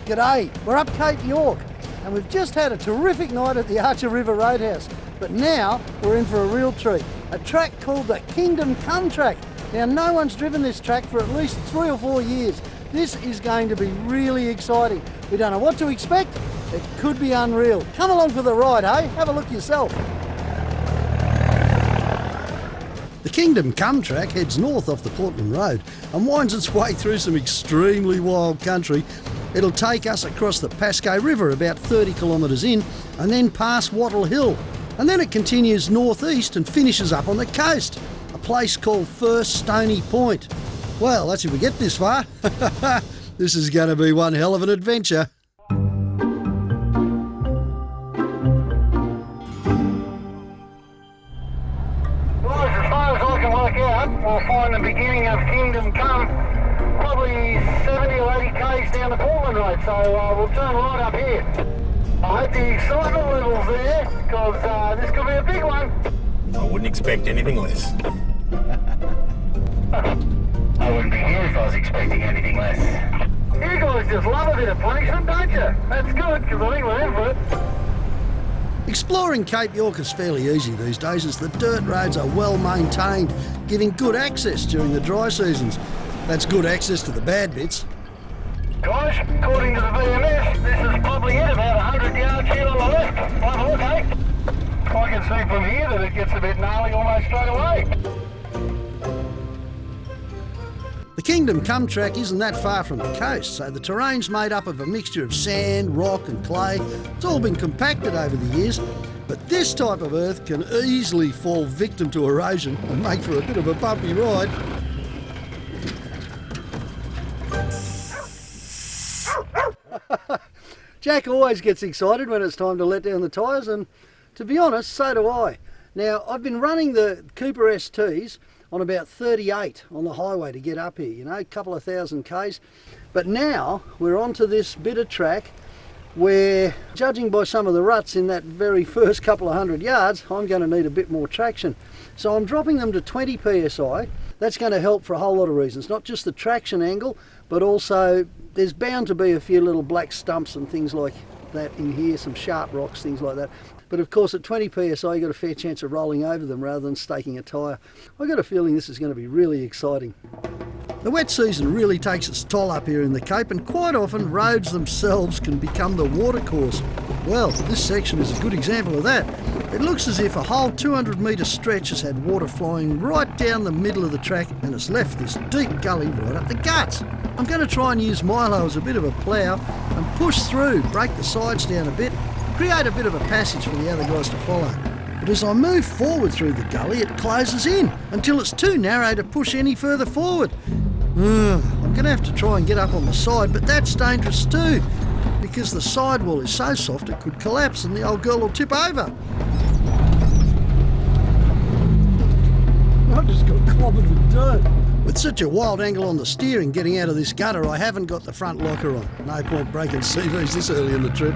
G'day, we're up Cape York and we've just had a terrific night at the Archer River Roadhouse, but now we're in for a real treat, a track called the Kingdom Come track. Now no one's driven this track for at least 3 or 4 years. This is going to be really exciting. We don't know what to expect, it could be unreal. Come along for the ride, hey? Have a look yourself. The Kingdom Come track heads north off the Portland Road and winds its way through some extremely wild country. It'll take us across the Pasco River about 30 kilometres in and then past Wattle Hill. And then it continues northeast and finishes up on the coast, a place called First Stony Point. Well, that's if we get this far. This is going to be one hell of an adventure. We'll find the beginning of Kingdom Come probably 70 or 80 k's down the Portland Road, so we'll turn right up here. I hope the excitement level's there, because this could be a big one. I wouldn't expect anything less. I wouldn't be here if I was expecting anything less. You guys just love a bit of punishment, don't you? That's good, because I think we're in for it. Exploring Cape York is fairly easy these days as the dirt roads are well maintained, giving good access during the dry seasons. That's good access to the bad bits. Guys, according to the VMS, this is probably it, about 100 yards here on the left. Have a look, eh? I can see from here that it gets a bit gnarly almost straight away. The Kingdom Come track isn't that far from the coast, so the terrain's made up of a mixture of sand, rock and clay. It's all been compacted over the years, but this type of earth can easily fall victim to erosion and make for a bit of a bumpy ride. Jack always gets excited when it's time to let down the tyres, and to be honest, so do I. Now, I've been running the Cooper STs on about 38 on the highway to get up here, you know, a couple of thousand k's. But now we're onto this bit of track where, judging by some of the ruts in that very first couple of 100 yards, I'm going to need a bit more traction. So I'm dropping them to 20 psi. That's going to help for a whole lot of reasons, not just the traction angle, but also there's bound to be a few little black stumps and things like that in here, some sharp rocks, things like that. But of course at 20 psi you've got a fair chance of rolling over them rather than staking a tyre. I've got a feeling this is going to be really exciting. The wet season really takes its toll up here in the Cape, and quite often roads themselves can become the watercourse. Well, this section is a good example of that. It looks as if a whole 200 metre stretch has had water flowing right down the middle of the track and has left this deep gully right up the guts. I'm going to try and use Milo as a bit of a plough and push through, break the sides down a bit, create a bit of a passage for the other guys to follow. But as I move forward through the gully, it closes in until it's too narrow to push any further forward. I'm going to have to try and get up on the side, but that's dangerous too, because the sidewall is so soft it could collapse and the old girl will tip over. I just got clobbered with dirt. With such a wild angle on the steering getting out of this gutter, I haven't got the front locker on. No point breaking CVs this early in the trip.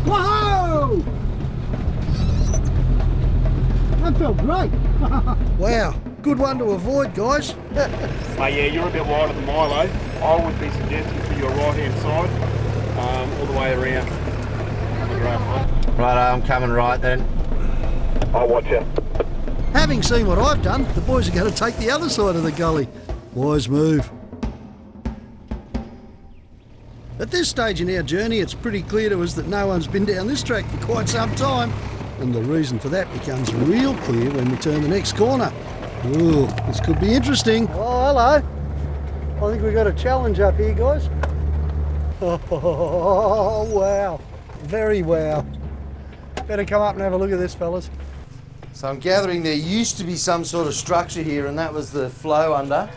Whoa! That felt great. Wow, good one to avoid, guys. Yeah, you're a bit wider than Milo. I would be suggesting for your right-hand side, all the way around the graph. Right, I'm coming right then. I'll watch you. Having seen what I've done, the boys are going to take the other side of the gully. Wise move. At this stage in our journey, it's pretty clear to us that no one's been down this track for quite some time. And the reason for that becomes real clear when we turn the next corner. Ooh, this could be interesting. Oh, hello. I think we've got a challenge up here, guys. Oh, wow. Very wow. Better come up and have a look at this, fellas. So I'm gathering there used to be some sort of structure here, and that was the flow under.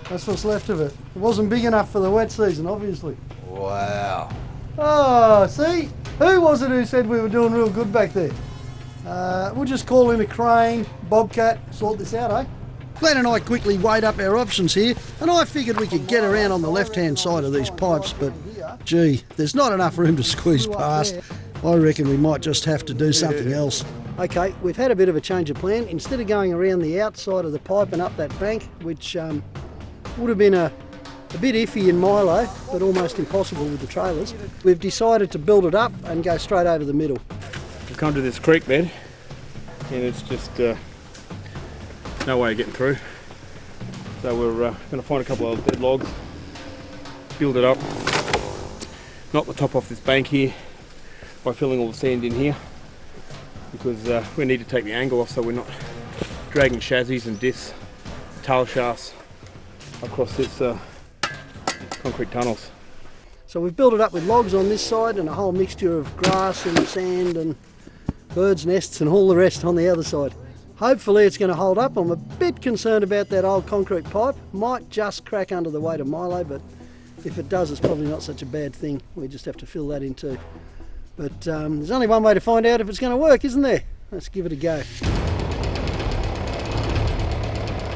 That's what's left of it. It wasn't big enough for the wet season, obviously. Wow. Oh, see? Who was it who said we were doing real good back there? We'll just call in a crane, bobcat, sort this out, eh? Glenn and I quickly weighed up our options here, and I figured we could get around on the left-hand side of these pipes, but gee, there's not enough room to squeeze past. I reckon we might just have to do something else. Okay, we've had a bit of a change of plan. Instead of going around the outside of the pipe and up that bank, which would have been a A bit iffy in Milo, but almost impossible with the trailers. We've decided to build it up and go straight over the middle. We've come to this creek bed and it's just no way of getting through. So we're going to find a couple of dead logs, build it up, knock the top off this bank here by filling all the sand in here, because we need to take the angle off so we're not dragging chassis and discs, tail shafts across this concrete tunnels. So we've built it up with logs on this side and a whole mixture of grass and sand and birds' nests and all the rest on the other side. Hopefully it's going to hold up. I'm a bit concerned about that old concrete pipe. Might just crack under the weight of Milo, but if it does, it's probably not such a bad thing. We just have to fill that in too. But there's only one way to find out if it's going to work, isn't there? Let's give it a go.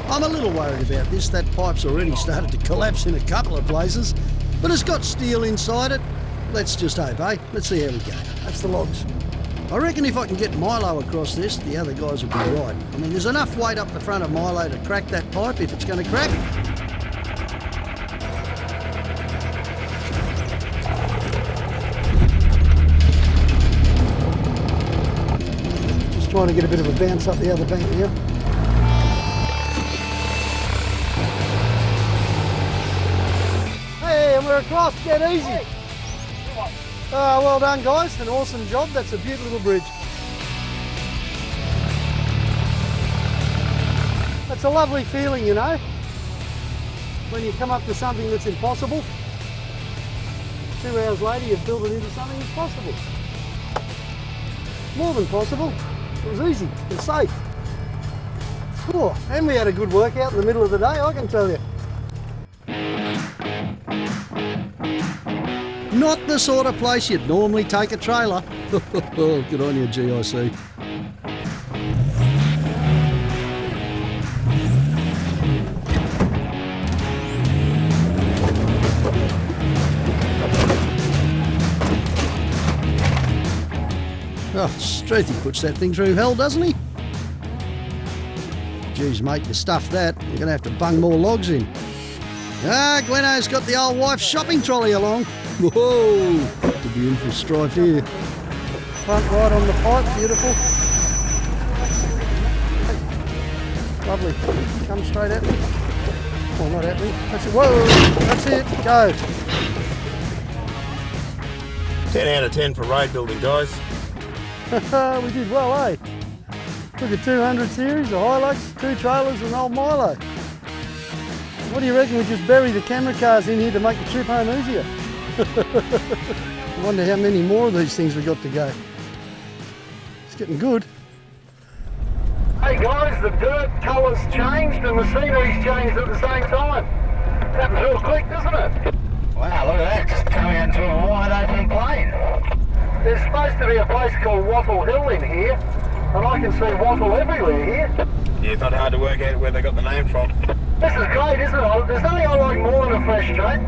I'm a little worried about this. That pipe's already started to collapse in a couple of places, but it's got steel inside it. Let's just hope, eh? Let's see how we go. That's the logs. I reckon if I can get Milo across this, the other guys will be right. I mean, there's enough weight up the front of Milo to crack that pipe if it's going to crack. Just trying to get a bit of a bounce up the other bank now. Hey, and we're across, dead easy. Oh, well done guys, an awesome job. That's a beautiful little bridge. That's a lovely feeling, you know, when you come up to something that's impossible. 2 hours later you've built it into something that's possible. More than possible. It was easy and safe. Oh, and we had a good workout in the middle of the day, I can tell you. Not the sort of place you'd normally take a trailer. Good on you, GIC. Oh, Roothy puts that thing through hell, doesn't he? Geez, mate, you stuffed that. You're going to have to bung more logs in. Ah, Gleno's got the old wife's shopping trolley along. Whoa! Could be in for strife here. Front right on the pipe, beautiful. Lovely. Come straight at me. Oh, not at me. That's it. Whoa! That's it. Go. 10 out of 10 for road building, guys. We did well, eh? Took a 200 series, a Hilux, 2 trailers and an old Milo. What do you reckon we just bury the camera cars in here to make the trip home easier? I wonder how many more of these things we got to go. It's getting good. Hey guys, the dirt colour's changed and the scenery's changed at the same time. Happens real quick, doesn't it? Wow, look at that, just coming out into a wide open plain. There's supposed to be a place called Wattle Hill in here, and I can see wattle everywhere here. Yeah, it's not hard to work out where they got the name from. This is great, isn't it? There's nothing I like more than a fresh track,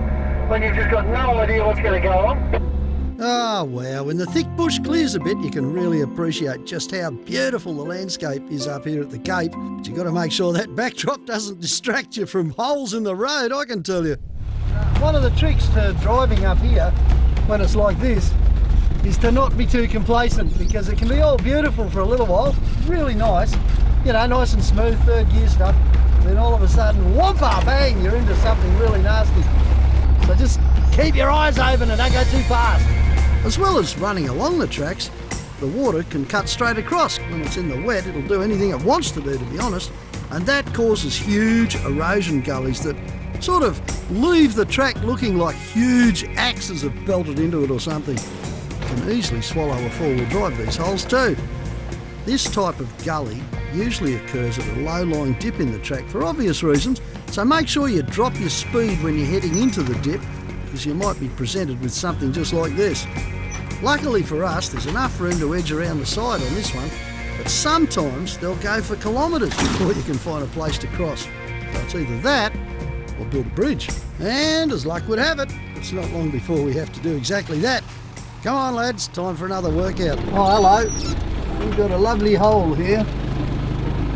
when you've just got no idea what's going to go on. Oh wow, when the thick bush clears a bit you can really appreciate just how beautiful the landscape is up here at the Cape. But you've got to make sure that backdrop doesn't distract you from holes in the road, I can tell you. One of the tricks to driving up here when it's like this is to not be too complacent, because it can be all beautiful for a little while, really nice, you know, nice and smooth third gear stuff, and then all of a sudden, whompa, bang, you're into something really nasty. So just keep your eyes open and don't go too fast. As well as running along the tracks, the water can cut straight across. When it's in the wet, it'll do anything it wants to do, to be honest, and that causes huge erosion gullies that sort of leave the track looking like huge axes have belted into it or something. Can easily swallow a four-wheel drive, these holes too. This type of gully usually occurs at a low-lying dip in the track for obvious reasons, so make sure you drop your speed when you're heading into the dip, because you might be presented with something just like this. Luckily for us, there's enough room to edge around the side on this one, but sometimes they'll go for kilometres before you can find a place to cross. So it's either that or build a bridge. And as luck would have it, it's not long before we have to do exactly that. Come on lads, time for another workout. Oh hello, we've got a lovely hole here.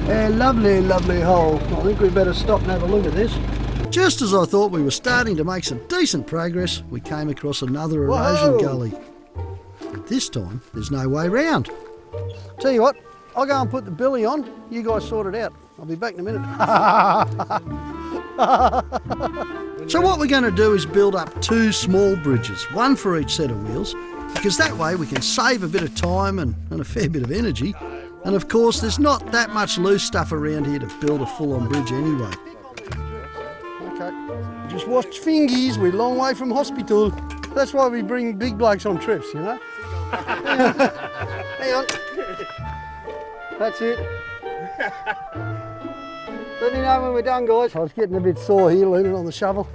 A lovely, lovely hole. I think we better stop and have a look at this. Just as I thought we were starting to make some decent progress, we came across another erosion gully. But this time, there's no way round. Tell you what, I'll go and put the billy on. You guys sort it out. I'll be back in a minute. So what we're going to do is build up 2 small bridges, one for each set of wheels, because that way we can save a bit of time and a fair bit of energy. And of course, there's not that much loose stuff around here to build a full-on bridge anyway. Okay, just watch fingies, we're a long way from hospital. That's why we bring big blokes on trips, you know? Hang on. That's it. Let me know when we're done, guys. I was getting a bit sore here leaning on the shovel.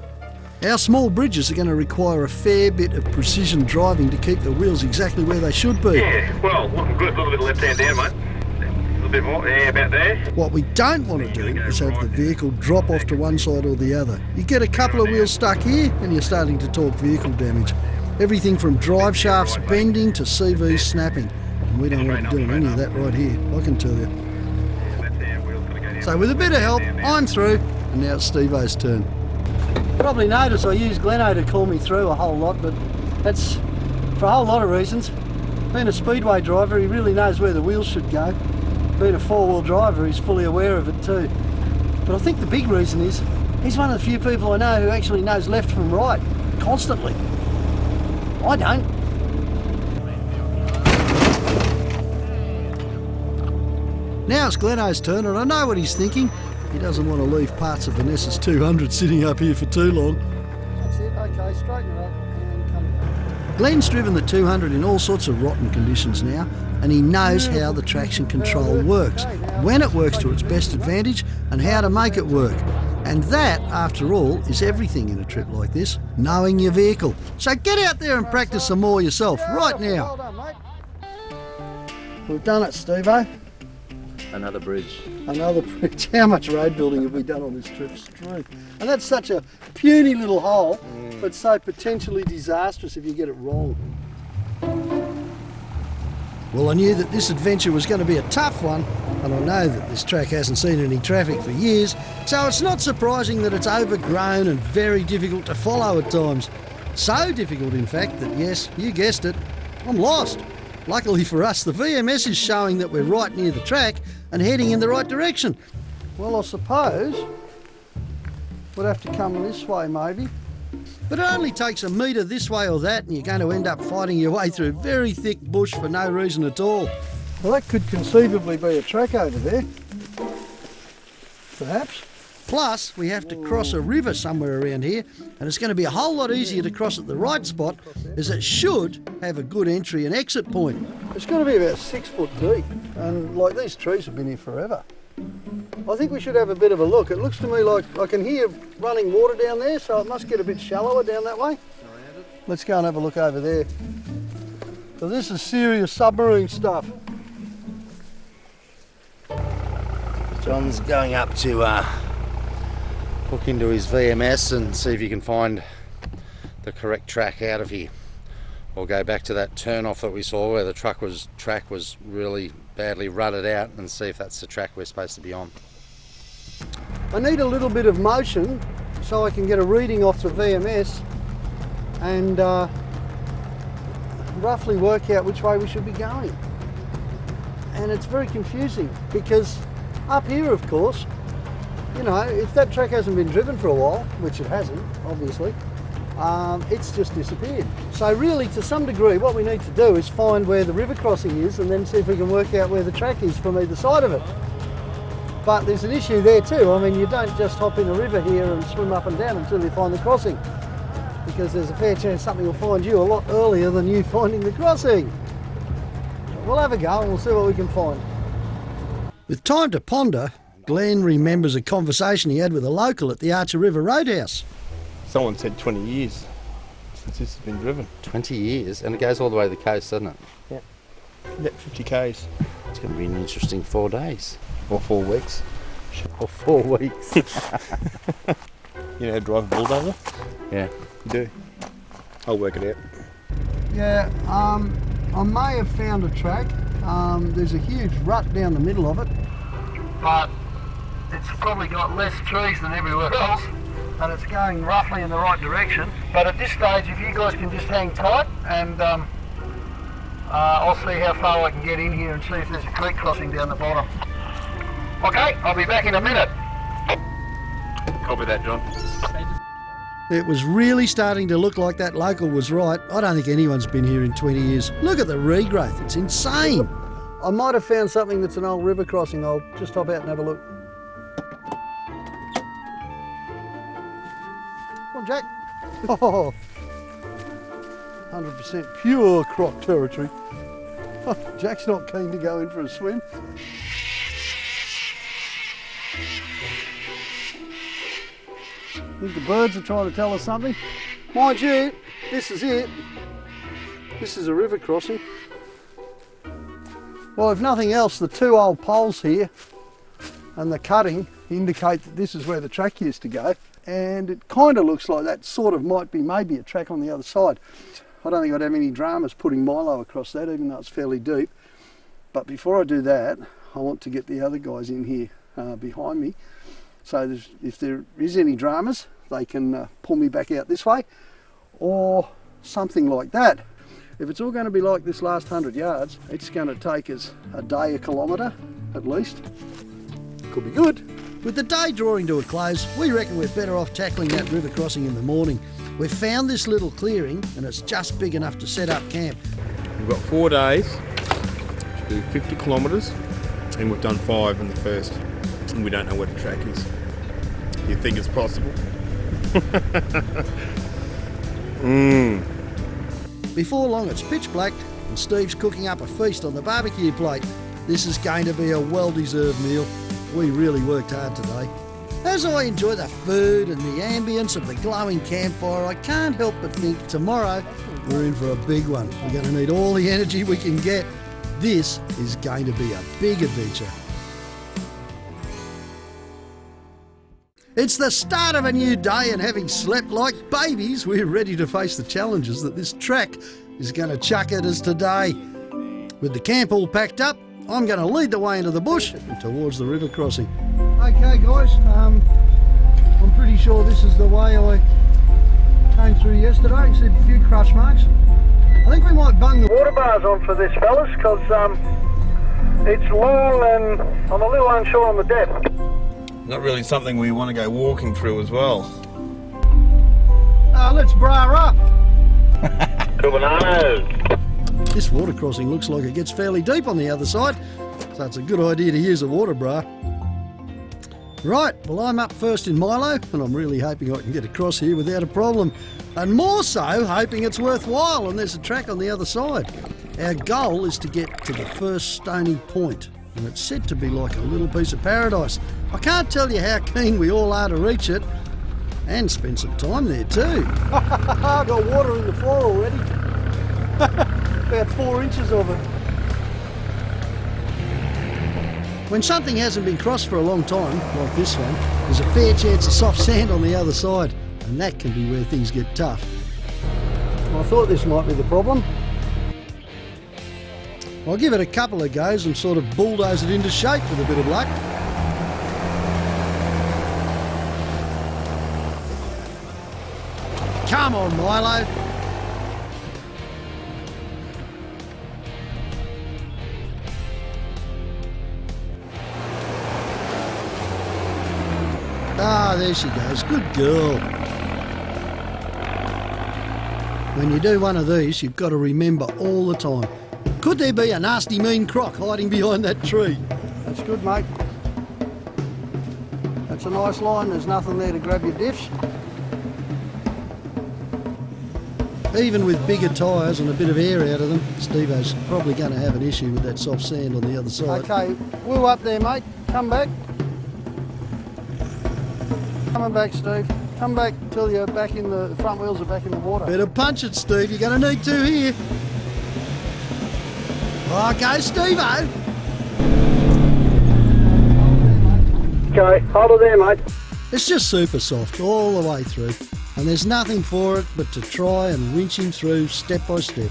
Our small bridges are going to require a fair bit of precision driving to keep the wheels exactly where they should be. Yeah, well, looking good. A little bit of left hand down, mate. A little bit more, yeah, about there. What we don't want to do is have the vehicle drop off to one side or the other. You get a couple of wheels stuck here and you're starting to talk vehicle damage. Everything from drive shafts bending to CVs snapping. And we don't want to be doing any of that right here, I can tell you. So with a bit of help, I'm through, and now it's Steve-O's turn. Probably noticed I use Gleno to call me through a whole lot, but that's for a whole lot of reasons. Being a speedway driver, he really knows where the wheels should go. Being a 4-wheel driver, he's fully aware of it too. But I think the big reason is, he's one of the few people I know who actually knows left from right, constantly. I don't. Now it's Gleno's turn, and I know what he's thinking. He doesn't want to leave parts of Vanessa's 200 sitting up here for too long. That's it, okay, straighten it up and come back. Glenn's driven the 200 in all sorts of rotten conditions now, and he knows how the traction control works, when it works to its best advantage, and how to make it work. And that, after all, is everything in a trip like this, knowing your vehicle. So get out there and practice some more yourself, right now. Well done, mate. We've done it, Steve-O. Another bridge. Another bridge. How much road building have we done on this trip? Struth. And that's such a puny little hole, but so potentially disastrous if you get it wrong. Well, I knew that this adventure was going to be a tough one, and I know that this track hasn't seen any traffic for years, so it's not surprising that it's overgrown and very difficult to follow at times. So difficult, in fact, that yes, you guessed it, I'm lost. Luckily for us, the VMS is showing that we're right near the track and heading in the right direction. Well, I suppose we'd have to come this way, maybe. But it only takes a metre this way or that, and you're going to end up fighting your way through very thick bush for no reason at all. Well, that could conceivably be a track over there. Perhaps. Plus, we have to cross a river somewhere around here, and it's going to be a whole lot easier to cross at the right spot, as it should have a good entry and exit point. It's going to be about 6 foot deep, and like these trees have been here forever. I think we should have a bit of a look. It looks to me like I can hear running water down there, so it must get a bit shallower down that way. Let's go and have a look over there. So this is serious submarine stuff. John's going up to hook into his VMS and see if you can find the correct track out of here. We'll go back to that turn off that we saw where the track was really badly rutted out and see if that's the track we're supposed to be on. I need a little bit of motion so I can get a reading off the VMS and roughly work out which way we should be going. And it's very confusing because up here, of course, you know, if that track hasn't been driven for a while, which it hasn't, obviously, it's just disappeared. So really, to some degree, what we need to do is find where the river crossing is and then see if we can work out where the track is from either side of it. But there's an issue there too. I mean, you don't just hop in a river here and swim up and down until you find the crossing, because there's a fair chance something will find you a lot earlier than you finding the crossing. We'll have a go and we'll see what we can find. With time to ponder, Glenn remembers a conversation he had with a local at the Archer River Roadhouse. Someone said 20 years since this has been driven. 20 years? And it goes all the way to the coast, doesn't it? Yeah. Yeah, 50 k's. It's going to be an interesting 4 days. Or 4 weeks. Or 4 weeks. You know how to drive a bulldozer? Yeah. You do? I'll work it out. Yeah, I may have found a track. There's a huge rut down the middle of it. But it's probably got less trees than everywhere else. and it's going roughly in the right direction. But at this stage, if you guys can just hang tight, and I'll see how far I can get in here and see if there's a creek crossing down the bottom. Okay, I'll be back in a minute. Copy that, John. It was really starting to look like that local was right. I don't think anyone's been here in 20 years. Look at the regrowth, it's insane. I might have found something that's an old river crossing. I'll just hop out and have a look. Come on, Jack. Oh, 100% pure croc territory. Oh, Jack's not keen to go in for a swim. I think the birds are trying to tell us something. Mind you, this is it. This is a river crossing. Well, if nothing else, the two old poles here and the cutting indicate that this is where the track used to go. And it kind of looks like that sort of might be maybe a track on the other side. I don't think I'd have any dramas putting Milo across that, even though it's fairly deep. But before I do that, I want to get the other guys in here behind me. So if there is any dramas, they can pull me back out this way or something like that. If it's all going to be like this last 100 yards, it's going to take us a day, a kilometre at least. Could be good. With the day drawing to a close, we reckon we're better off tackling that river crossing in the morning. We've found this little clearing and it's just big enough to set up camp. We've got 4 days to do 50 kilometres and we've done 5 in the first. And we don't know where the track is. Do you think it's possible? Before long it's pitch black and Steve's cooking up a feast on the barbecue plate. This is going to be a well-deserved meal. We really worked hard today. As I enjoy the food and the ambience of the glowing campfire, I can't help but think tomorrow we're in for a big one. We're going to need all the energy we can get. This is going to be a big adventure. It's the start of a new day, and having slept like babies, we're ready to face the challenges that this track is going to chuck at us today. With the camp all packed up, I'm going to lead the way into the bush and towards the river crossing. Okay guys, I'm pretty sure this is the way I came through yesterday. You see a few crush marks. I think we might bung the water bars on for this, fellas, because it's long and I'm a little unsure on the depth. Not really something we want to go walking through as well. Let's bra up. Two bananas. This water crossing looks like it gets fairly deep on the other side, so it's a good idea to use a water bra. Right, well I'm up first in Milo, and I'm really hoping I can get across here without a problem. And more so, hoping it's worthwhile and there's a track on the other side. Our goal is to get to the first stony point, and it's said to be like a little piece of paradise. I can't tell you how keen we all are to reach it, and spend some time there too. I've got water in the floor already. About 4 inches of it. When something hasn't been crossed for a long time, like this one, there's a fair chance of soft sand on the other side, and that can be where things get tough. I thought this might be the problem. I'll give it a couple of goes and sort of bulldoze it into shape with a bit of luck. Come on, Milo. Ah, there she goes. Good girl. When you do one of these, you've got to remember all the time. Could there be a nasty mean croc hiding behind that tree? That's good, mate. That's a nice line. There's nothing there to grab your diffs. Even with bigger tyres and a bit of air out of them, Steve-O's probably going to have an issue with that soft sand on the other side. Okay, wheel up there, mate. Come back. Coming back, Steve. Come back till you're back in the front wheels are back in the water. Better punch it, Steve. You're going to need to here. Okay, Steve-O. Okay, hold it there, mate. It's just super soft all the way through, and there's nothing for it but to try and winch him through step by step.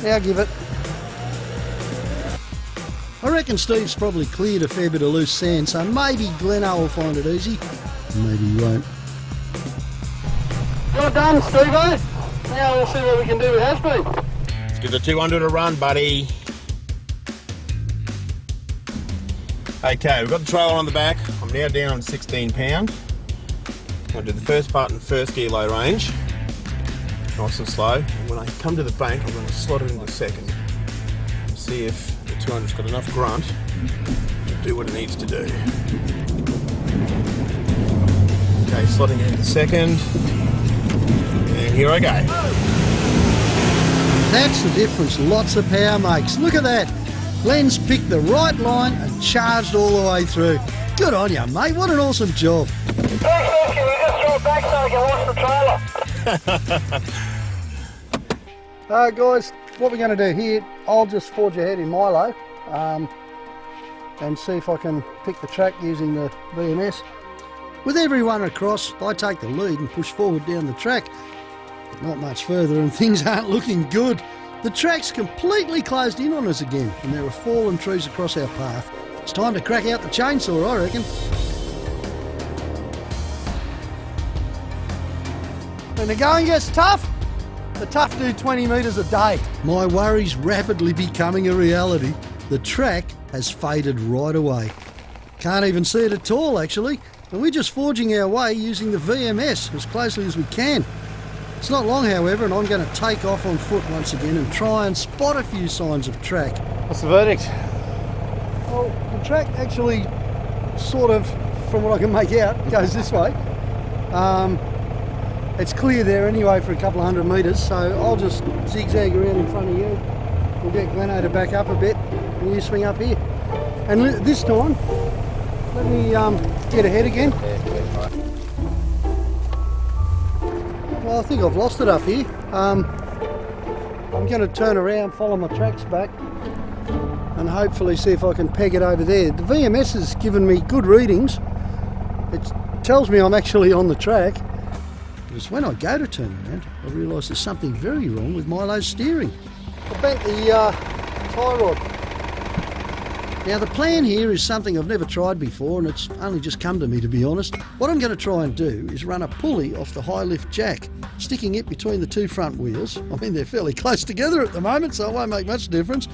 Now give it. I reckon Steve's probably cleared a fair bit of loose sand, so maybe Gleno will find it easy. Maybe he won't. You're done, Steve-o. Now we'll see what we can do with Has-Been. Let's give the 200 a run, buddy. Okay, we've got the trailer on the back. I'm now down on 16 pound. I'll do the first part in first gear low range. Nice and slow. And when I come to the bank, I'm going to slot it into second. See if the 200's got enough grunt to do what it needs to do. Okay, slotting it into second. And here I go. That's the difference lots of power makes. Look at that. Glenn's picked the right line and charged all the way through. Good on you, mate. What an awesome job. Thanks, can we just throw it back so I can wash the trailer? Guys, what we're going to do here, I'll just forge ahead in Milo and see if I can pick the track using the VMS. With everyone across, I take the lead and push forward down the track. Not much further and things aren't looking good. The track's completely closed in on us again and there are fallen trees across our path. It's time to crack out the chainsaw, I reckon. When the going gets tough, the tough do 20 metres a day. My worry's rapidly becoming a reality. The track has faded right away. Can't even see it at all, actually, and we're just forging our way using the VMS as closely as we can. It's not long, however, and I'm going to take off on foot once again and try and spot a few signs of track. What's the verdict? Well, the track actually sort of, from what I can make out, goes this way. It's clear there anyway for a couple of 100 metres, so I'll just zigzag around in front of you. We'll get Gleno to back up a bit and you swing up here. And this time, let me get ahead again. Well, I think I've lost it up here. I'm going to turn around, follow my tracks back and hopefully see if I can peg it over there. The VMS has given me good readings. It tells me I'm actually on the track. Because when I go to turn around, I realise there's something very wrong with Milo's steering. I bent the tie rod. Now the plan here is something I've never tried before and it's only just come to me, to be honest. What I'm going to try and do is run a pulley off the high lift jack, sticking it between the two front wheels. I mean, they're fairly close together at the moment, so it won't make much difference.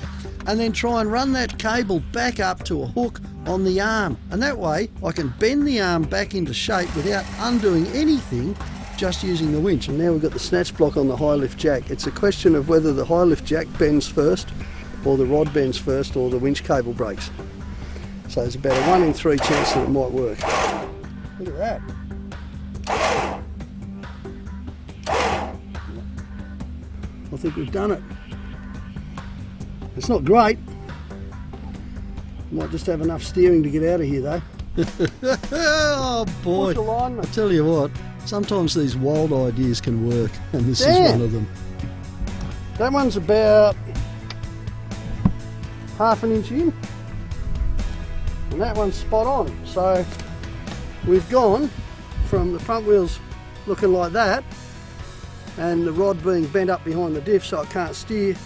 And then try and run that cable back up to a hook on the arm. And that way I can bend the arm back into shape without undoing anything, just using the winch. And now we've got the snatch block on the high lift jack. It's a question of whether the high lift jack bends first, or the rod bends first, or the winch cable breaks. So there's about a 1 in 3 chance that it might work. Look at that. I think we've done it. It's not great. Might just have enough steering to get out of here though. Oh boy, Push the line, mate. I tell you what, sometimes these wild ideas can work, and this is one of them. That one's about half an inch in, and that one's spot on. So we've gone from the front wheels looking like that, and the rod being bent up behind the diff so I can't steer,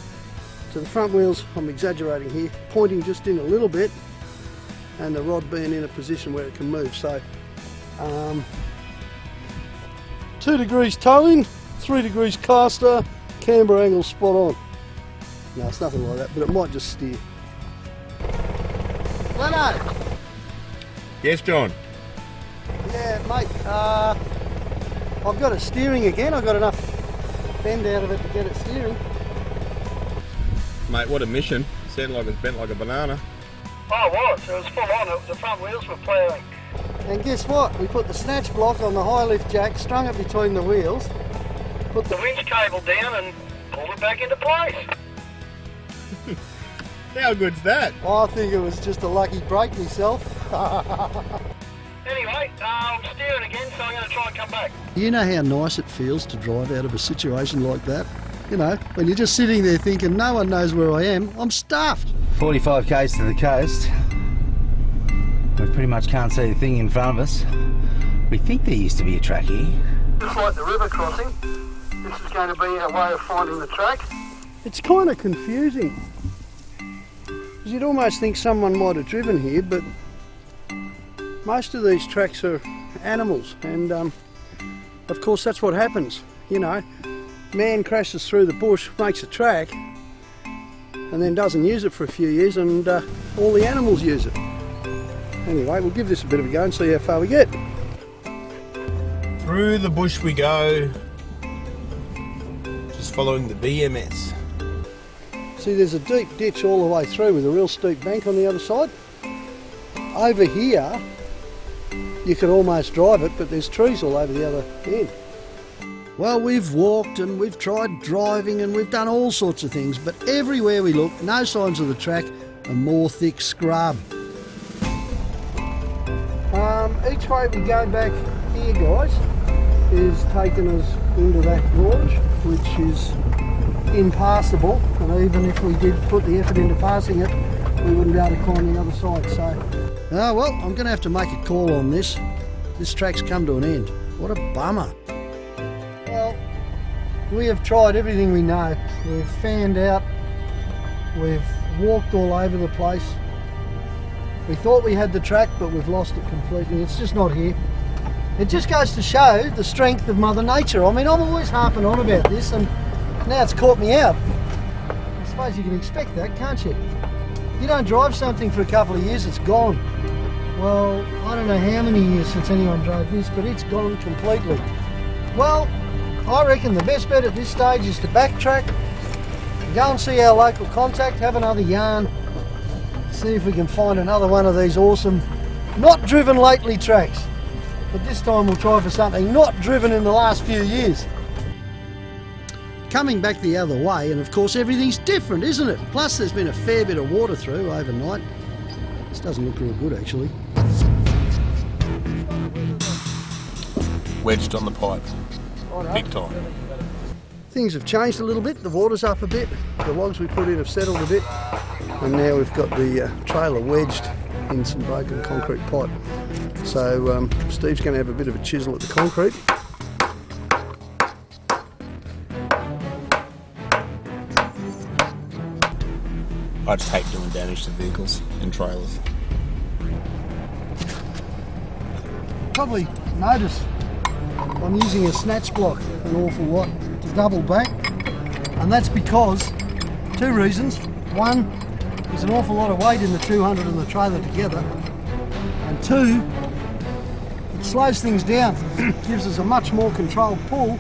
to the front wheels, I'm exaggerating here, pointing just in a little bit, and the rod being in a position where it can move. So 2 degrees towing, 3 degrees caster, camber angle spot on. No, it's nothing like that, but it might just steer. Leno! Yes, John. Yeah, mate, I've got it steering again. I've got enough bend out of it to get it steering. Mate, what a mission. Sounded like it was bent like a banana. Oh, it was. It was full on. The front wheels were ploughing. And guess what? We put the snatch block on the high lift jack, strung it between the wheels, Put the winch cable down and pulled it back into place. How good's that? I think it was just a lucky break myself. Anyway, I'm steering again, so I'm going to try and come back. You know how nice it feels to drive out of a situation like that? You know, when you're just sitting there thinking, no one knows where I am, I'm stuffed. 45 k's to the coast. We pretty much can't see a thing in front of us. We think there used to be a track here. Just like the river crossing, this is going to be a way of finding the track. It's kind of confusing. You'd almost think someone might have driven here, but most of these tracks are animals, and of course that's what happens, you know. Man crashes through the bush, makes a track, and then doesn't use it for a few years, and all the animals use it. Anyway, we'll give this a bit of a go and see how far we get. Through the bush we go, just following the BMS. See, there's a deep ditch all the way through with a real steep bank on the other side. Over here, you could almost drive it, but there's trees all over the other end. Well, we've walked and we've tried driving and we've done all sorts of things, but everywhere we look, no signs of the track and more thick scrub. Each way we go back here, guys, is taking us into that gorge, which is impassable, and even if we did put the effort into passing it, we wouldn't be able to climb the other side. So, well, I'm going to have to make a call on this. This track's come to an end. What a bummer. Well, we have tried everything we know. We've fanned out, we've walked all over the place. We thought we had the track, but we've lost it completely. It's just not here. It just goes to show the strength of Mother Nature. I mean, I'm always harping on about this, and now it's caught me out. I suppose you can expect that, can't you? You don't drive something for a couple of years, it's gone. Well, I don't know how many years since anyone drove this, but it's gone completely. Well, I reckon the best bet at this stage is to backtrack, go and see our local contact, have another yarn, see if we can find another one of these awesome, not driven lately tracks. But this time we'll try for something not driven in the last few years. Coming back the other way, and of course everything's different, isn't it? Plus there's been a fair bit of water through overnight. This doesn't look real good, actually. Wedged on the pipe, big time. Things have changed a little bit, the water's up a bit, the logs we put in have settled a bit, and now we've got the trailer wedged in some broken concrete pipe. So Steve's going to have a bit of a chisel at the concrete. I just hate doing damage to vehicles and trailers. Probably notice I'm using a snatch block an awful lot to double back, and that's because two reasons. One, there's an awful lot of weight in the 200 and the trailer together, and two, it slows things down, gives us a much more controlled pull.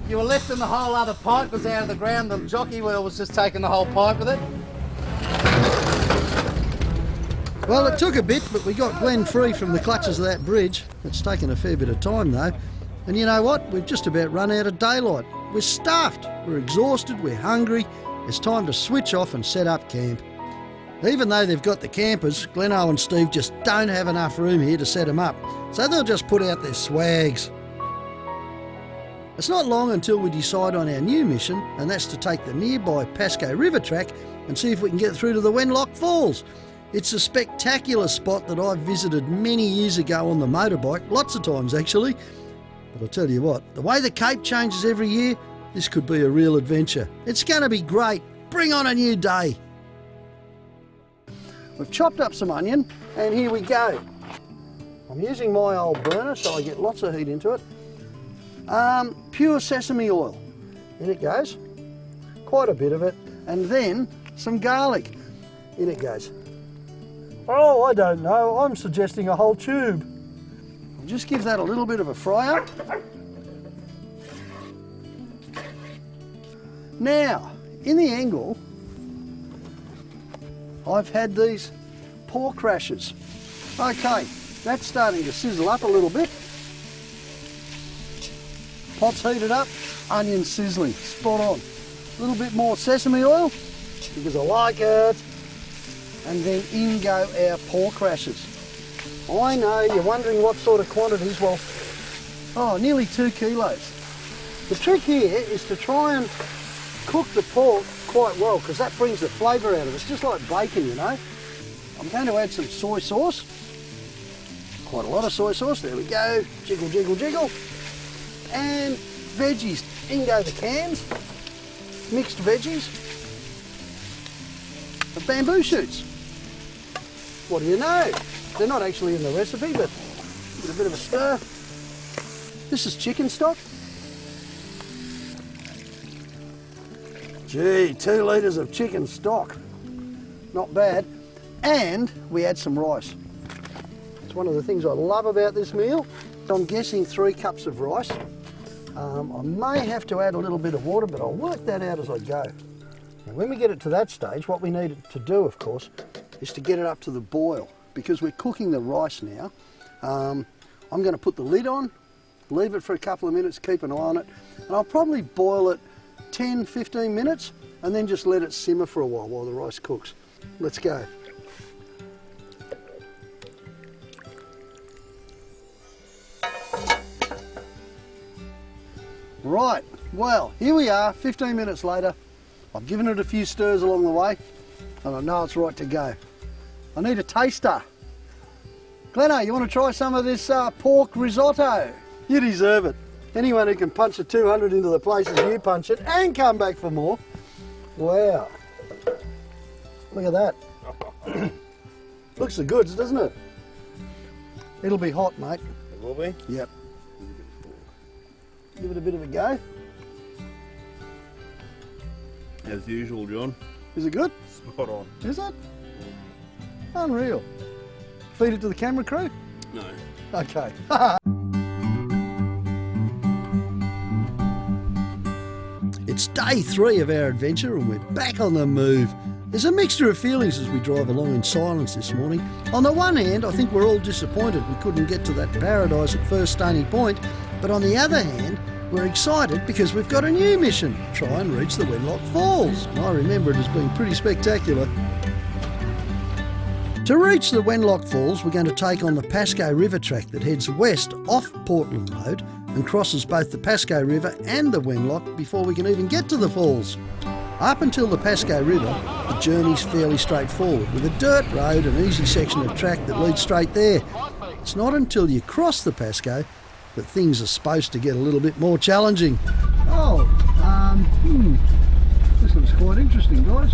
You were lifting the whole other pipe was out of the ground, the jockey wheel was just taking the whole pipe with it. Well, it took a bit, but we got Glenn free from the clutches of that bridge. It's taken a fair bit of time though. And you know what? We've just about run out of daylight. We're stuffed, we're exhausted, we're hungry. It's time to switch off and set up camp. Even though they've got the campers, Gleno and Steve just don't have enough room here to set them up. So they'll just put out their swags. It's not long until we decide on our new mission, and that's to take the nearby Pasco River track and see if we can get through to the Wenlock Falls. It's a spectacular spot that I visited many years ago on the motorbike, lots of times actually. But I'll tell you what, the way the Cape changes every year, this could be a real adventure. It's going to be great. Bring on a new day. We've chopped up some onion, and here we go. I'm using my old burner so I get lots of heat into it. Pure sesame oil, in it goes, quite a bit of it, and then some garlic, in it goes. Oh, I don't know, I'm suggesting a whole tube. I'll just give that a little bit of a fry up. Now, in the angle, I've had these pork rashers. Okay, that's starting to sizzle up a little bit. Pot's heated up, onions sizzling, spot on. A little bit more sesame oil, because I like it. And then in go our pork rashers. I know, you're wondering what sort of quantities. Well, nearly 2 kilos. The trick here is to try and cook the pork quite well, because that brings the flavour out of it. It's just like bacon, you know. I'm going to add some soy sauce. Quite a lot of soy sauce, there we go. Jiggle, jiggle, jiggle. And veggies, in go the cans. Mixed veggies. The bamboo shoots. What do you know? They're not actually in the recipe, but with a bit of a stir. This is chicken stock. Gee, 2 litres of chicken stock. Not bad. And we add some rice. It's one of the things I love about this meal. So I'm guessing 3 cups of rice. I may have to add a little bit of water, but I'll work that out as I go. Now, when we get it to that stage, what we need to do, of course, is to get it up to the boil. Because we're cooking the rice now, I'm going to put the lid on, leave it for a couple of minutes, keep an eye on it, and I'll probably boil it 10-15 minutes and then just let it simmer for a while the rice cooks. Let's go. Right, well, here we are, 15 minutes later. I've given it a few stirs along the way and I know it's right to go. I need a taster. Glenno, you want to try some of this pork risotto? You deserve it. Anyone who can punch a 200 into the places you punch it and come back for more. Wow. Look at that. Looks the goods, doesn't it? It'll be hot, mate. It will be? Yep. Give it a bit of a go. As usual, John. Is it good? Spot on. Is it? Unreal. Feed it to the camera crew? No. Okay. It's day 3 of our adventure and we're back on the move. There's a mixture of feelings as we drive along in silence this morning. On the one hand, I think we're all disappointed we couldn't get to that paradise at First Stony Point, but on the other hand, we're excited because we've got a new mission, try and reach the Wenlock Falls. I remember it as being pretty spectacular. To reach the Wenlock Falls, we're going to take on the Pasco River track that heads west off Portland Road and crosses both the Pasco River and the Wenlock before we can even get to the falls. Up until the Pasco River, the journey's fairly straightforward, with a dirt road and easy section of track that leads straight there. It's not until you cross the Pasco that things are supposed to get a little bit more challenging. This looks quite interesting, guys.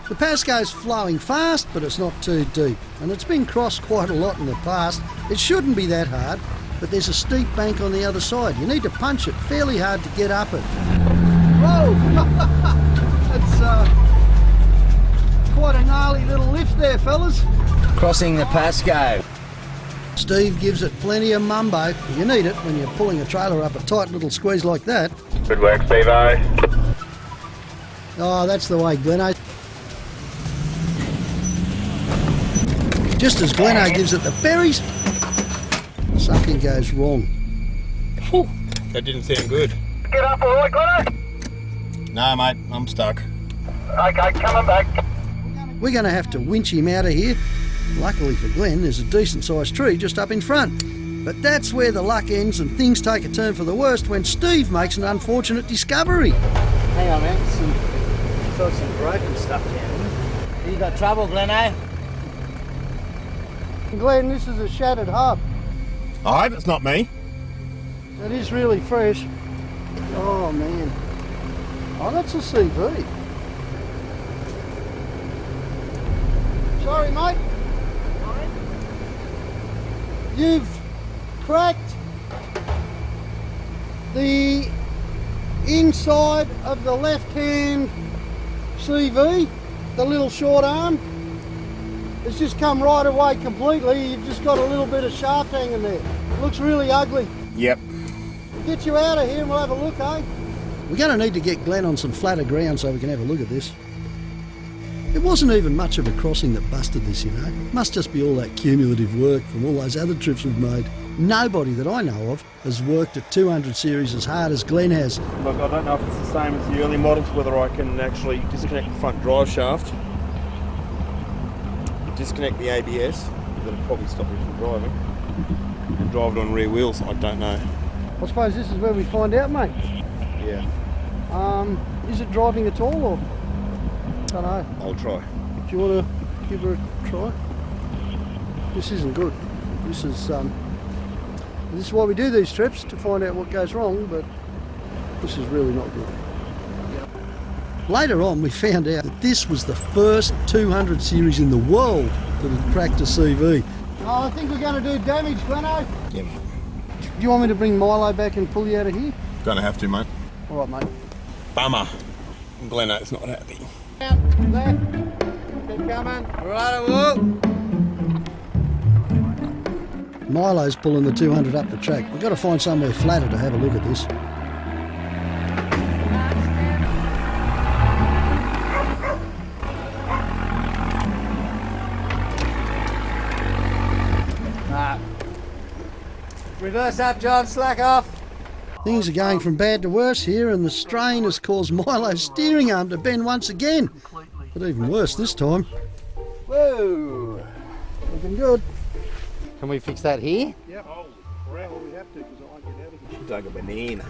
The Pasco's flowing fast, but it's not too deep, and it's been crossed quite a lot in the past. It shouldn't be that hard, but there's a steep bank on the other side. You need to punch it fairly hard to get up it. Whoa! That's quite a gnarly little lift there, fellas. Crossing the Pasco. Steve gives it plenty of mumbo. You need it when you're pulling a trailer up a tight little squeeze like that. Good work, Steve-O. Oh, that's the way, Glenno. Just as Glenno gives it the berries, something goes wrong. Whew, that didn't sound good. Get up all right, Glenno? No, mate, I'm stuck. Okay, coming back. We're going to have to winch him out of here. Luckily for Glenn, there's a decent sized tree just up in front. But that's where the luck ends and things take a turn for the worst when Steve makes an unfortunate discovery. Hang on, man. Got some broken stuff down here. You got trouble, Glenno? Glenn, this is a shattered hub. I hope it's not me. That is really fresh. Oh man. Oh, that's a CV. Sorry, mate. You've cracked the inside of the left-hand CV, the little short arm. It's just come right away completely. You've just got a little bit of shaft hanging there. It looks really ugly. Yep. We'll get you out of here and we'll have a look, eh? We're going to need to get Glenn on some flatter ground so we can have a look at this. It wasn't even much of a crossing that busted this, you know. It must just be all that cumulative work from all those other trips we've made. Nobody that I know of has worked at 200 series as hard as Glenn has. Look, I don't know if it's the same as the early models, whether I can actually disconnect the front drive shaft, disconnect the ABS, that'll probably stop me from driving, and drive it on rear wheels. I don't know. I suppose this is where we find out, mate. Yeah. Is it driving at all, or? I don't know. I'll try. Do you want to give her a try? This isn't good. This is why we do these trips, to find out what goes wrong, but this is really not good. Later on we found out that this was the first 200 series in the world that had cracked a CV. Oh, I think we're going to do damage, Gleno. Yeah, mate. Do you want me to bring Milo back and pull you out of here? Gonna have to, mate. All right, mate. Bummer. Gleno's not happy. Left. Keep coming. Right, Milo's pulling the 200 up the track. We've got to find somewhere flatter to have a look at this. Reverse up, John, slack off. Things are going from bad to worse here, and the strain has caused Milo's steering arm to bend once again. But even worse this time. Whoa! Looking good. Can we fix that here? Yep. Oh, well, we have to because I won't get out of here. She dug a banana.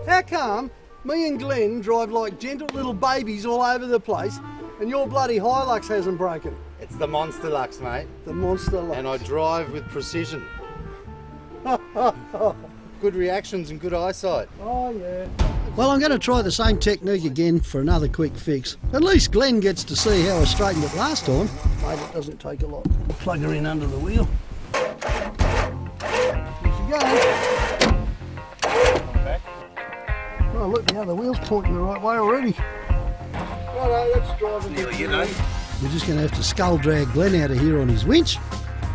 How come me and Glenn drive like gentle little babies all over the place and your bloody Hilux hasn't broken? It's the Monster Lux, mate. The Monster Lux. And I drive with precision. Good reactions and good eyesight. Oh, yeah. Well, I'm going to try the same technique again for another quick fix. At least Glenn gets to see how I straightened it last time. Mate, it doesn't take a lot. Plug her in under the wheel. Here she goes. Oh, look, the other wheel's pointing the right way already. Righto, let's drive a bit. We're just going to have to skull drag Glenn out of here on his winch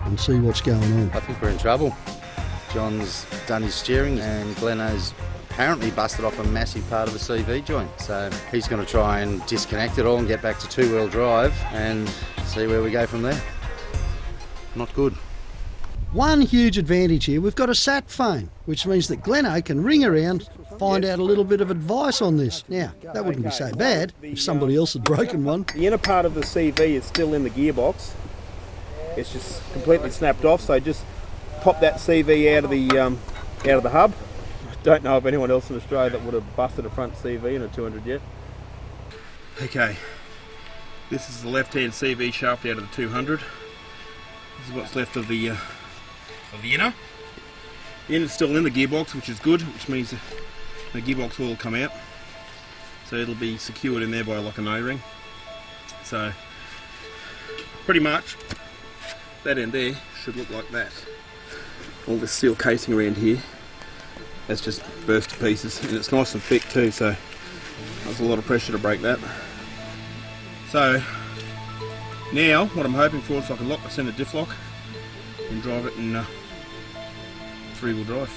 and see what's going on. I think we're in trouble. John's done his steering and Gleno's apparently busted off a massive part of the CV joint. So he's going to try and disconnect it all and get back to two-wheel drive and see where we go from there. Not good. One huge advantage here, we've got a sat phone, which means that Gleno can ring around, find out a little bit of advice on this. Now, that wouldn't be so bad if somebody else had broken one. The inner part of the CV is still in the gearbox. It's just completely snapped off, so just pop that CV out of the hub. I don't know of anyone else in Australia that would have busted a front CV in a 200 yet. Okay, this is the left-hand CV shaft out of the 200. This is what's left of the inner. The inner's still in the gearbox, which is good, which means the gearbox oil will come out. So it'll be secured in there by like an O-ring. So pretty much that end there should look like that. All this steel casing around here, that's just burst to pieces, and it's nice and thick too, so there's a lot of pressure to break that. So now what I'm hoping for is I can lock the centre diff lock and drive it in three-wheel drive.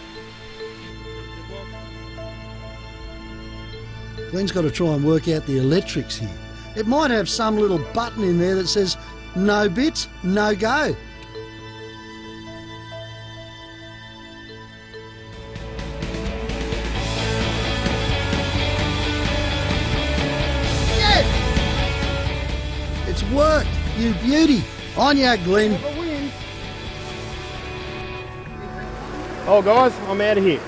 Glenn's got to try and work out the electrics here. It might have some little button in there that says no bits, no go. It's worked, you beauty. On ya, Glenn. Oh guys, I'm out of here.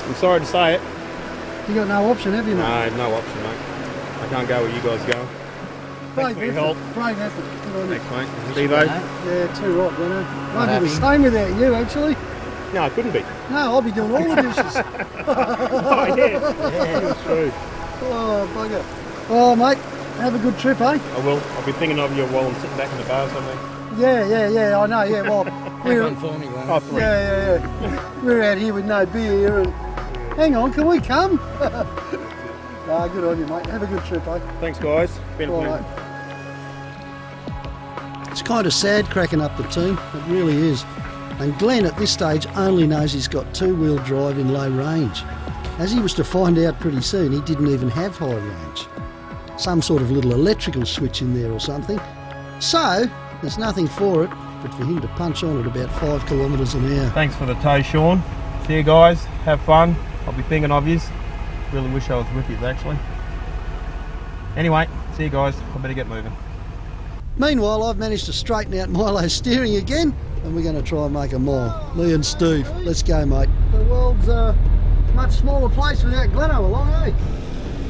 I'm sorry to say it. You got no option, have you, mate? No option, mate. I can't go where you guys go. Thanks for your help. Brave effort. Thanks, mate. Steve-O? Yeah, too right, Glenno. I'd be the same without you, actually. No, I couldn't be. No, I'll be doing all the dishes. Oh, yeah. That's true. Oh, bugger. Oh, mate, have a good trip, eh? I will. I'll be thinking of you while I'm sitting back in the bar somewhere. Yeah, I know, yeah, well, we're, for me, Glenn. Oh, three. yeah. We're out here with no beer here and... Hang on, can we come? Nah, good on you, mate. Have a good trip, eh? Thanks, guys. Been a pleasure. It's kind of sad cracking up the team. It really is. And Glenn at this stage only knows he's got two-wheel drive in low range. As he was to find out pretty soon, he didn't even have high range. Some sort of little electrical switch in there or something. So, there's nothing for it but for him to punch on at about 5 kilometres an hour. Thanks for the tow, Sean. See you guys. Have fun. I'll be thinking of yous. Really wish I was with yous, actually. Anyway, see you guys. I better get moving. Meanwhile, I've managed to straighten out Milo's steering again, and we're going to try and make a mile. Me and Steve. Let's go, mate. The world's a much smaller place without Gleno along, eh?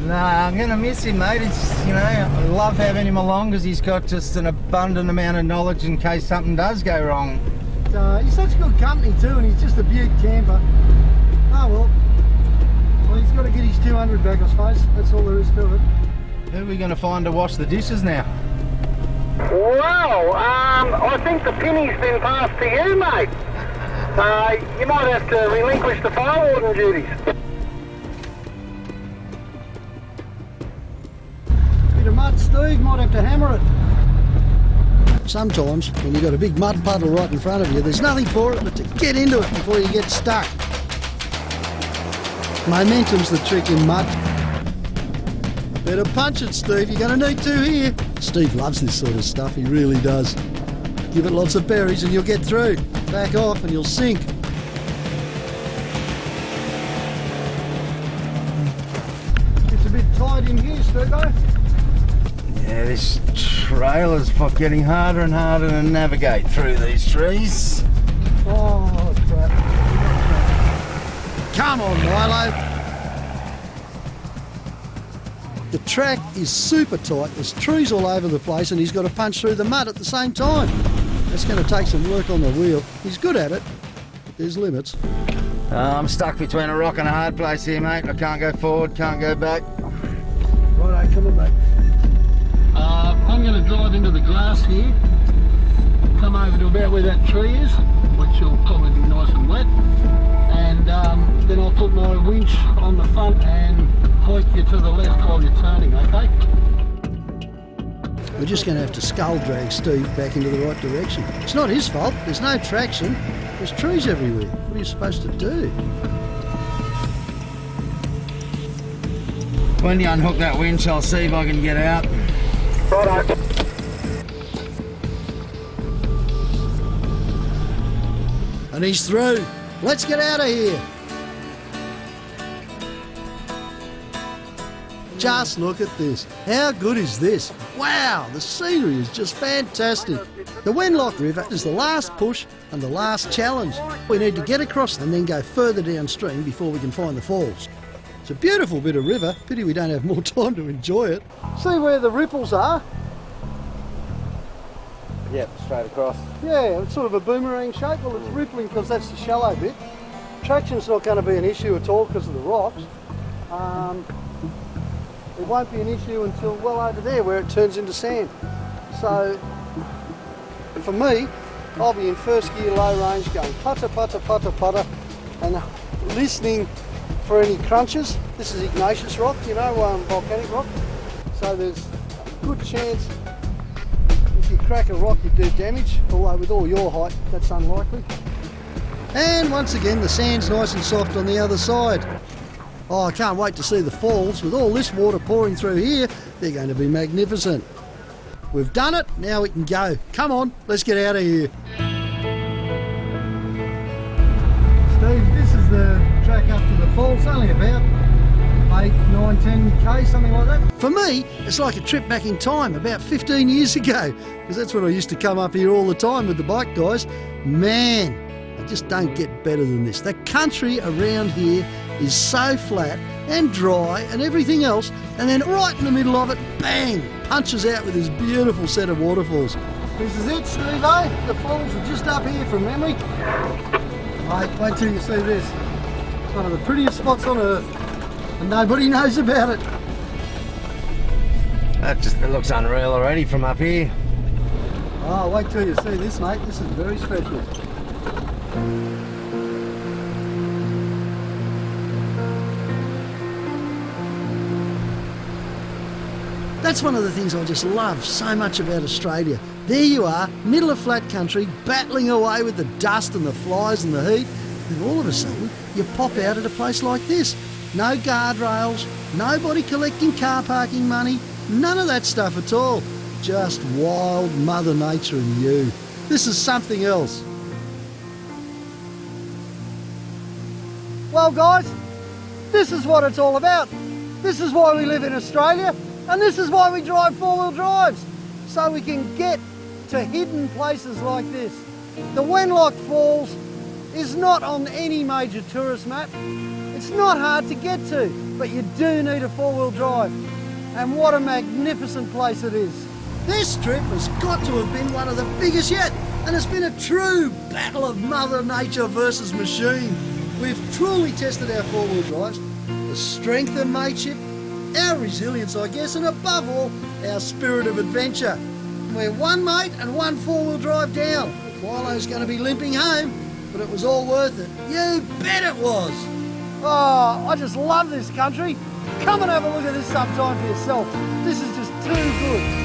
Nah, I'm gonna miss him, mate. It's, you know, I love having him along because he's got just an abundant amount of knowledge in case something does go wrong. He's such good company too, and he's just a beaut camper. Oh well, he's got to get his 200 back, I suppose. That's all there is to it. Who are we going to find to wash the dishes now? Well, I think the penny's been passed to you, mate. You might have to relinquish the fire warden duties. Bit of mud, Steve, might have to hammer it. Sometimes, when you've got a big mud puddle right in front of you, there's nothing for it but to get into it before you get stuck. Momentum's the trick in mud. Better punch it, Steve, you're going to need to here. Steve loves this sort of stuff, he really does. Give it lots of berries and you'll get through. Back off and you'll sink. It's a bit tight in here, Steve-o. Yeah, this trailer's getting harder and harder to navigate through these trees. Oh, crap. Come on, Milo. The track is super tight, there's trees all over the place and he's got to punch through the mud at the same time. That's going to take some work on the wheel. He's good at it, but there's limits. I'm stuck between a rock and a hard place here, mate. I can't go forward, can't go back. Righto, come on, mate. I'm going to drive into the grass here, come over to about where that tree is, which will probably be nice and wet, and then I'll put my winch on the front and point you to the left while you're turning, okay? We're just going to have to skull drag Steve back into the right direction. It's not his fault, there's no traction, there's trees everywhere. What are you supposed to do? When you unhook that winch, I'll see if I can get out. Righto. And he's through. Let's get out of here. Just look at this. How good is this? Wow, the scenery is just fantastic. The Wenlock River is the last push and the last challenge. We need to get across and then go further downstream before we can find the falls. It's a beautiful bit of river. Pity we don't have more time to enjoy it. See where the ripples are? Yep, straight across. Yeah, it's sort of a boomerang shape. Well, it's rippling because that's the shallow bit. Traction's not going to be an issue at all because of the rocks. It won't be an issue until well over there where it turns into sand. So, for me, I'll be in first gear low range going putter, putter, putter, putter, and listening for any crunches. This is igneous rock, you know, volcanic rock. So there's a good chance if you crack a rock you do damage, although with all your height that's unlikely. And once again the sand's nice and soft on the other side. Oh, I can't wait to see the falls. With all this water pouring through here, they're going to be magnificent. We've done it, now we can go. Come on, let's get out of here. Steve, this is the track up to the falls, only about 8, 9, 10k, something like that. For me, it's like a trip back in time, about 15 years ago, because that's when I used to come up here all the time with the bike guys. Man, I just don't get better than this. The country around here is so flat and dry and everything else, and then right in the middle of it, bang, punches out with this beautiful set of waterfalls. This is it, Steve-o. The falls are just up here from memory. Wait till you see this. It's one of the prettiest spots on earth, and nobody knows about it. It looks unreal already from up here. Oh, wait till you see this, mate. This is very special. That's one of the things I just love so much about Australia. There you are, middle of flat country, battling away with the dust and the flies and the heat, and all of a sudden you pop out at a place like this. No guardrails, nobody collecting car parking money, none of that stuff at all. Just wild Mother Nature and you. This is something else. Well guys, this is what it's all about. This is why we live in Australia. And this is why we drive four-wheel drives, so we can get to hidden places like this. The Wenlock Falls is not on any major tourist map. It's not hard to get to, but you do need a four-wheel drive. And what a magnificent place it is. This trip has got to have been one of the biggest yet, and it's been a true battle of Mother Nature versus machine. We've truly tested our four-wheel drives, the strength of mateship, our resilience, I guess, and above all, our spirit of adventure. We're one mate and one four-wheel drive down. Milo's going to be limping home, but it was all worth it. You bet it was. Oh, I just love this country. Come and have a look at this sometime for yourself. This is just too good.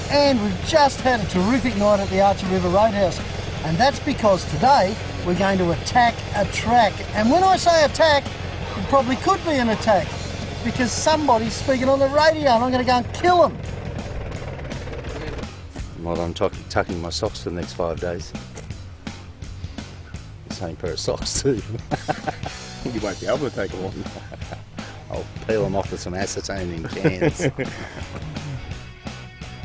And we've just had a terrific night at the Archer River Roadhouse, and that's because today we're going to attack a track. And when I say attack, it probably could be an attack, because somebody's speaking on the radio and I'm going to go and kill them. Well, I'm tucking my socks for the next 5 days. The same pair of socks too. You won't be able to take them off. I'll peel them off with some acetone in cans.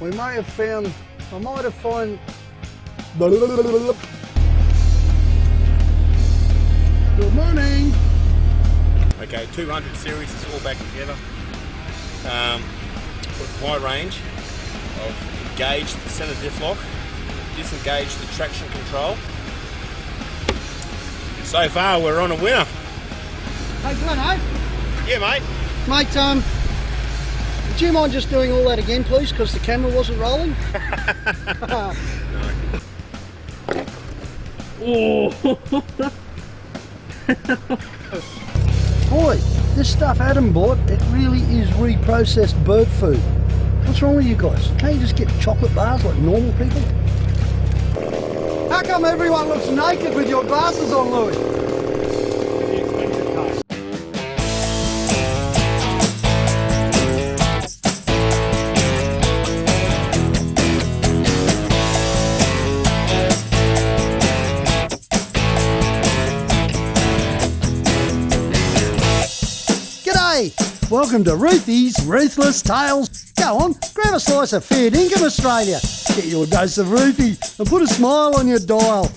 We may have found, I might have found... Good morning. Okay, 200 series is all back together. With my range, I've engaged the centre diff lock, disengaged the traction control. So far, we're on a winner. Hey, Glenn, eh? Yeah, mate. Mate, do you mind just doing all that again, please, because the camera wasn't rolling? No. Boy, this stuff Adam bought, it really is reprocessed bird food. What's wrong with you guys? Can't you just get chocolate bars like normal people? How come everyone looks naked with your glasses on, Louis? Welcome to Roothy's Ruthless Tales. Go on, grab a slice of fair dinkum, Australia. Get your dose of Roothy and put a smile on your dial.